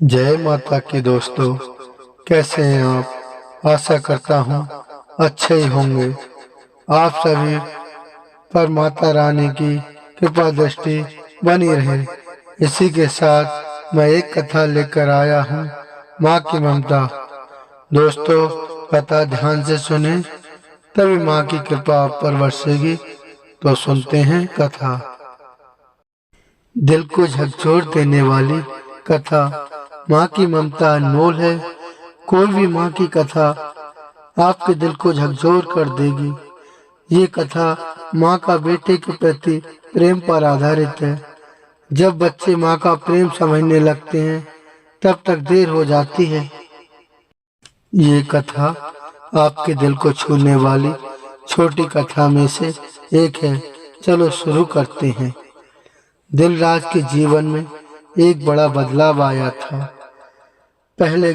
जय माता की दोस्तों, कैसे हैं आप। आशा करता हूँ अच्छे ही होंगे। आप सभी पर माता रानी की कृपा दृष्टि बनी रहे। इसी के साथ मैं एक कथा लेकर आया हूँ, माँ की ममता। दोस्तों, कथा ध्यान से सुने, तभी माँ की कृपा आप पर बरसेगी। तो सुनते हैं कथा। दिल को झकझोर देने वाली कथा। माँ की ममता अनमोल है। कोई भी माँ की कथा आपके दिल को झकझोर कर देगी। ये कथा माँ का बेटे के प्रति प्रेम पर आधारित है। जब बच्चे माँ का प्रेम समझने लगते हैं, तब तक देर हो जाती है। ये कथा आपके दिल को छूने वाली छोटी कथा में से एक है। चलो शुरू करते हैं। दिलराज के जीवन में एक बड़ा बदलाव आया था। पहले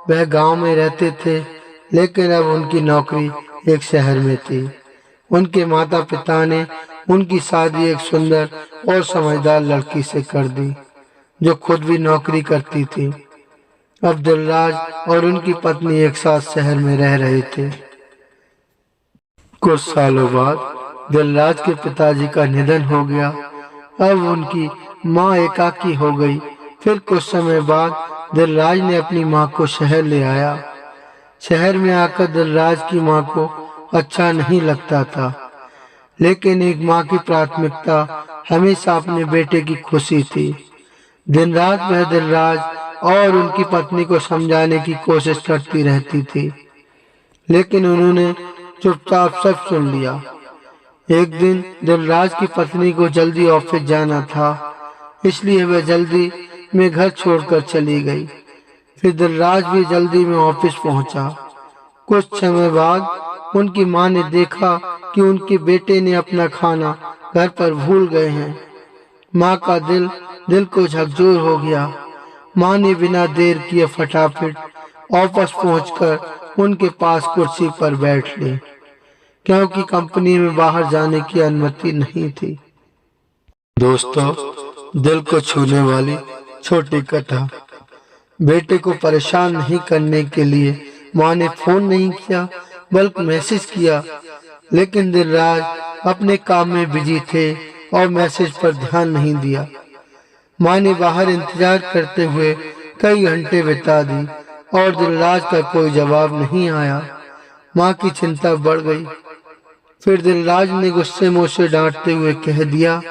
वह गांव में रहते थे, लेकिन अब उनकी नौकरी एक शहर में थी। उनके माता पिता ने उनकी शादी एक सुंदर और समझदार लड़की से कर दी, जो खुद भी नौकरी करती थी। अब दिलराज और उनकी पत्नी एक साथ शहर में रह रहे थे। कुछ सालों बाद दिलराज के पिताजी का निधन हो गया। अब उनकी माँ एकाकी हो गई। फिर कुछ समय बाद दिलराज ने अपनी माँ को शहर ले आया। शहर में आकर दिलराज की माँ को अच्छा नहीं लगता था, लेकिन एक माँ की प्राथमिकता हमेशा अपने बेटे की खुशी थी। दिन रात वह दिलराज और उनकी पत्नी को समझाने की कोशिश करती रहती थी, लेकिन उन्होंने चुपचाप सब सुन लिया। एक दिन दिलराज की पत्नी को जल्दी ऑफिस जाना था, इसलिए वह जल्दी में घर छोड़कर चली गई। फिर दिलराज भी जल्दी में ऑफिस पहुंचा। कुछ समय बाद उनकी माँ ने देखा कि उनके बेटे ने अपना खाना घर पर भूल गए हैं। माँ का दिल को झकझोर हो गया। माँ ने बिना देर किए फटाफट ऑफिस पहुंचकर उनके पास कुर्सी पर बैठ ली, क्योंकि कंपनी में बाहर जाने की अनुमति नहीं थी। दोस्तों, दिल को छूने वाली छोटी कथा। बेटे को परेशान नहीं करने के लिए माँ ने फोन नहीं किया, बल्कि मैसेज किया। लेकिन दिलराज अपने काम में बिजी थे और मैसेज पर ध्यान नहीं दिया। माँ ने बाहर इंतजार करते हुए कई घंटे बिता दी और दिलराज का कोई जवाब नहीं आया। माँ की चिंता बढ़ गई। फिर दिलराज ने गुस्से मुँह से डांटते हुए कह दिया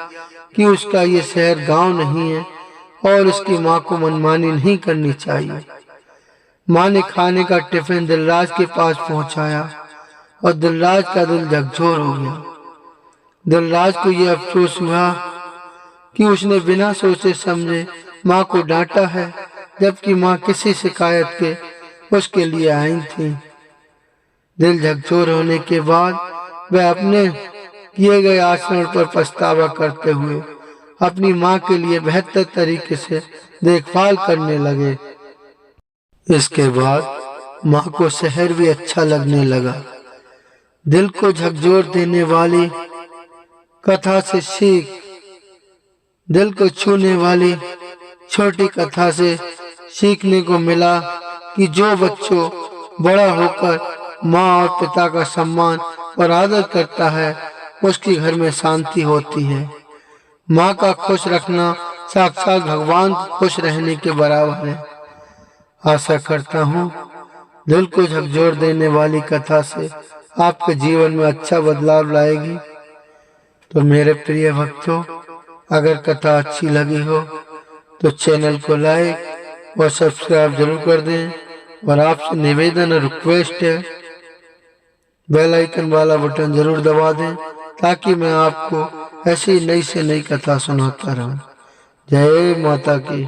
कि उसका ये शहर गांव नहीं है और उसकी माँ को मनमानी नहीं करनी चाहिए। माँ ने खाने का टिफिन दिलराज के पास पहुंचाया और दिलराज का दिल झकझोर हो गया। दिलराज को यह अफसोस हुआ कि उसने बिना सोचे समझे माँ को डांटा है, जबकि माँ किसी शिकायत के उसके लिए आई थी। दिल झकझोर होने के बाद वह अपने किए गए आचरण पर पछतावा करते हुए अपनी माँ के लिए बेहतर तरीके से देखभाल करने लगे। इसके बाद माँ को शहर भी अच्छा लगने लगा। दिल को झकझोर देने वाली कथा से सीख। दिल को छूने वाली छोटी कथा से सीखने को मिला कि जो बच्चों बड़ा होकर माँ और पिता का सम्मान और आदर करता है, उसके घर में शांति होती है। माँ का खुश रखना साक्षात भगवान को खुश रहने के बराबर है। आशा करता हूँ दिल को झकझोर देने वाली कथा से आपके जीवन में अच्छा बदलाव लाएगी। तो मेरे प्रिय भक्तों, अगर कथा अच्छी लगी हो तो चैनल को लाइक और सब्सक्राइब जरूर कर दें। और आपसे निवेदन और रिक्वेस्ट है, बेल आइकन वाला बटन जरूर दबा दें, ताकि मैं आपको ऐसी नई से नई कथा सुनाता रहूं। जय माता की।